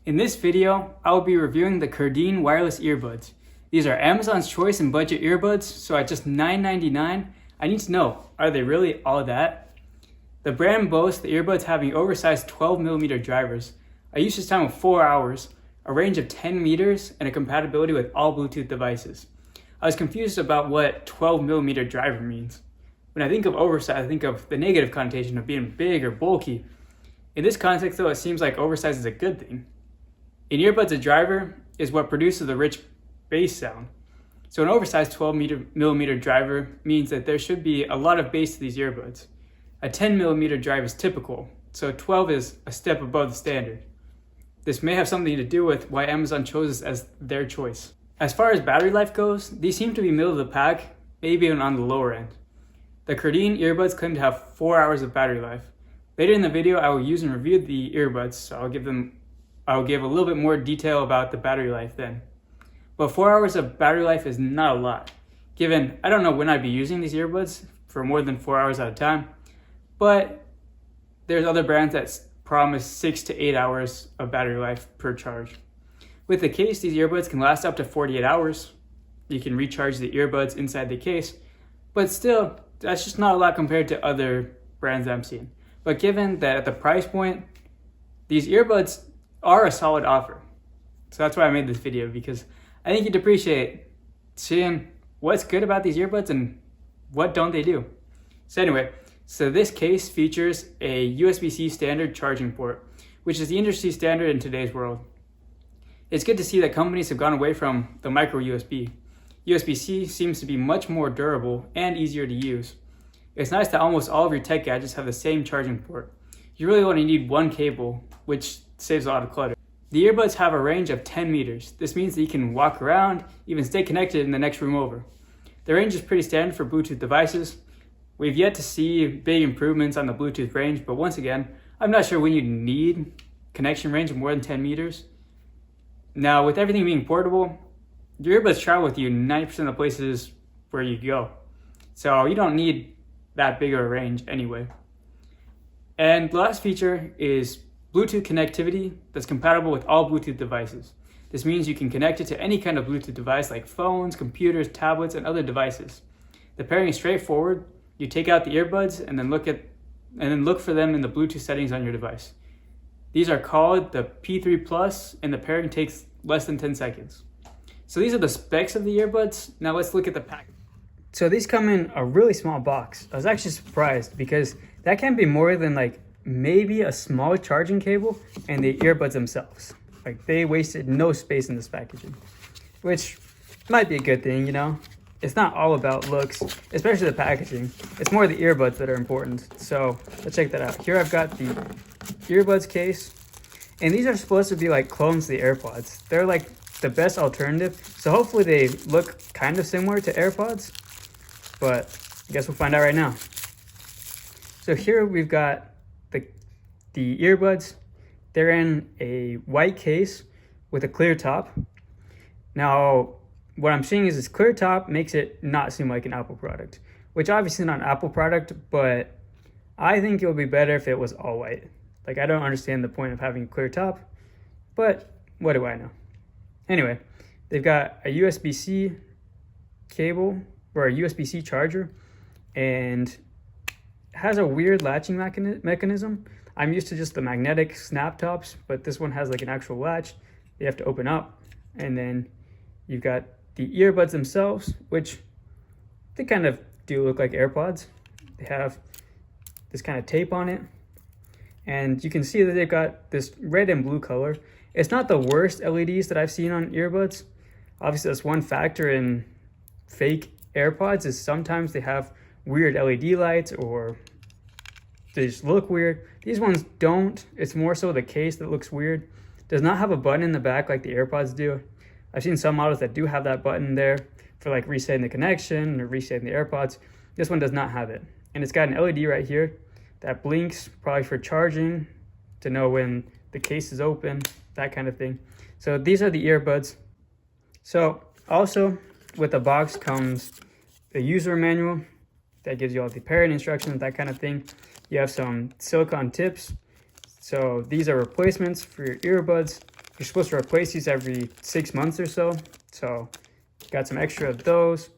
In this video, I will be reviewing the Kurdene wireless earbuds. These are Amazon's choice and budget earbuds, so at just $9.99, I need to know, are they really all that? The brand boasts the earbuds having oversized 12mm drivers, a usage time of 4 hours, a range of 10 meters, and a compatibility with all Bluetooth devices. I was confused about what 12mm driver means. When I think of oversized, I think of the negative connotation of being big or bulky. In this context though, it seems like oversized is a good thing. In earbuds, a driver is what produces the rich bass sound. So an oversized 12mm driver means that there should be a lot of bass to these earbuds. A 10mm drive is typical, so 12 is a step above the standard. This may have something to do with why Amazon chose this as their choice. As far as battery life goes, these seem to be middle of the pack, maybe even on the lower end. The Kurdene earbuds claim to have 4 hours of battery life. Later in the video, I will use and review the earbuds, so I'll give a little bit more detail about the battery life then. But 4 hours of battery life is not a lot, given I don't know when I'd be using these earbuds for more than 4 hours at a time, but there's other brands that promise 6 to 8 hours of battery life per charge. With the case, these earbuds can last up to 48 hours. You can recharge the earbuds inside the case, but still, that's just not a lot compared to other brands I'm seeing. But given that at the price point, these earbuds are a solid offer. So that's why I made this video, because I think you'd appreciate seeing what's good about these earbuds and what don't they do. So anyway, this case features a USB-C standard charging port, which is the industry standard in today's world. It's good to see that companies have gone away from the micro USB. USB-C seems to be much more durable and easier to use. It's nice that almost all of your tech gadgets have the same charging port. You really only need one cable, which saves a lot of clutter. The earbuds have a range of 10 meters. This means that you can walk around, even stay connected in the next room over. The range is pretty standard for Bluetooth devices. We've yet to see big improvements on the Bluetooth range, but once again, I'm not sure when you need connection range of more than 10 meters. Now, with everything being portable, your earbuds travel with you 90% of the places where you go. So you don't need that big of a range anyway. And the last feature is Bluetooth connectivity that's compatible with all Bluetooth devices. This means you can connect it to any kind of Bluetooth device like phones, computers, tablets, and other devices. The pairing is straightforward. You take out the earbuds and then look for them in the Bluetooth settings on your device. These are called the P3 Plus, and the pairing takes less than 10 seconds. So these are the specs of the earbuds. Now let's look at the pack. So these come in a really small box. I was actually surprised because that can be more than like maybe a small charging cable and the earbuds themselves. Like they wasted no space in this packaging, which might be a good thing, you know? It's not all about looks, especially the packaging. It's more the earbuds that are important. So let's check that out. Here I've got the earbuds case, and these are supposed to be like clones of the AirPods. They're like the best alternative. So hopefully they look kind of similar to AirPods, but I guess we'll find out right now. So here we've got the earbuds. They're in a white case with a clear top. Now, what I'm seeing is this clear top makes it not seem like an Apple product, which obviously not an Apple product, but I think it would be better if it was all white. Like, I don't understand the point of having a clear top, but what do I know? Anyway, they've got a USB-C cable or a USB-C charger, and has a weird latching mechanism. I'm used to just the magnetic snap tops, but this one has like an actual latch you have to open up, and then you've got the earbuds themselves, which they kind of do look like AirPods. They have this kind of tape on it, and you can see that they've got this red and blue color. It's not the worst LEDs that I've seen on earbuds. Obviously, that's one factor in fake AirPods, is sometimes they have weird LED lights or they just look weird. These ones don't. It's more so the case that looks weird. Does not have a button in the back like the AirPods do. I've seen some models that do have that button there for like resetting the connection or resetting the AirPods. This one does not have it. And it's got an LED right here that blinks, probably for charging, to know when the case is open, that kind of thing. So these are the earbuds. So also with the box comes the user manual that gives you all the pairing instructions, that kind of thing. You have some silicone tips. So these are replacements for your earbuds You're supposed to replace these every 6 months or so. So got some extra of those.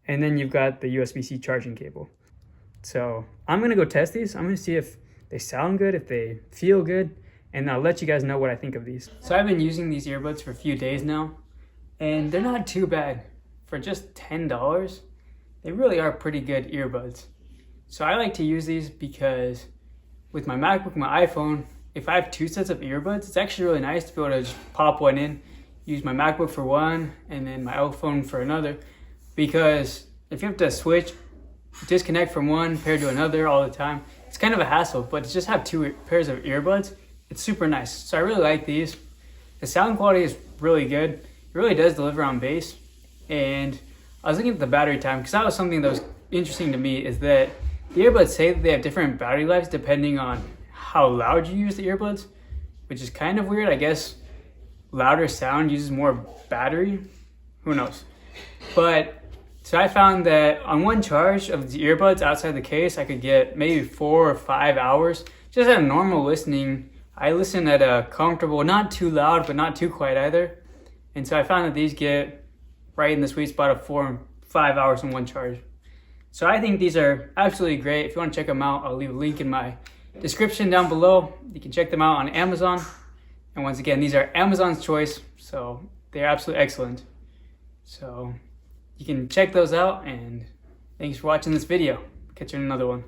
And then you've got the USB-C charging cable. So I'm gonna go test these. I'm gonna see if they sound good, if they feel good, and I'll let you guys know what I think of these. So I've been using these earbuds for a few days now, and they're not too bad. For just $10, they really are pretty good earbuds. So I like to use these because with my MacBook, my iPhone, if I have two sets of earbuds, it's actually really nice to be able to just pop one in, use my MacBook for one, and then my iPhone for another. Because if you have to switch, disconnect from one pair to another all the time, it's kind of a hassle. But to just have two pairs of earbuds, it's super nice. So I really like these. The sound quality is really good. It really does deliver on bass. And I was looking at the battery time, because that was something that was interesting to me, is that the earbuds say that they have different battery lives depending on how loud you use the earbuds, which is kind of weird. I guess louder sound uses more battery. Who knows? But so I found that on one charge of the earbuds outside the case, I could get maybe 4 or 5 hours. Just at a normal listening, I listen at a comfortable, not too loud, but not too quiet either. And so I found that these get right in the sweet spot of 4 and 5 hours on one charge. So I think these are absolutely great. If you want to check them out, I'll leave a link in my description down below. You can check them out on Amazon. And once again, these are Amazon's choice, so they're absolutely excellent. So you can check those out, and thanks for watching this video. Catch you in another one.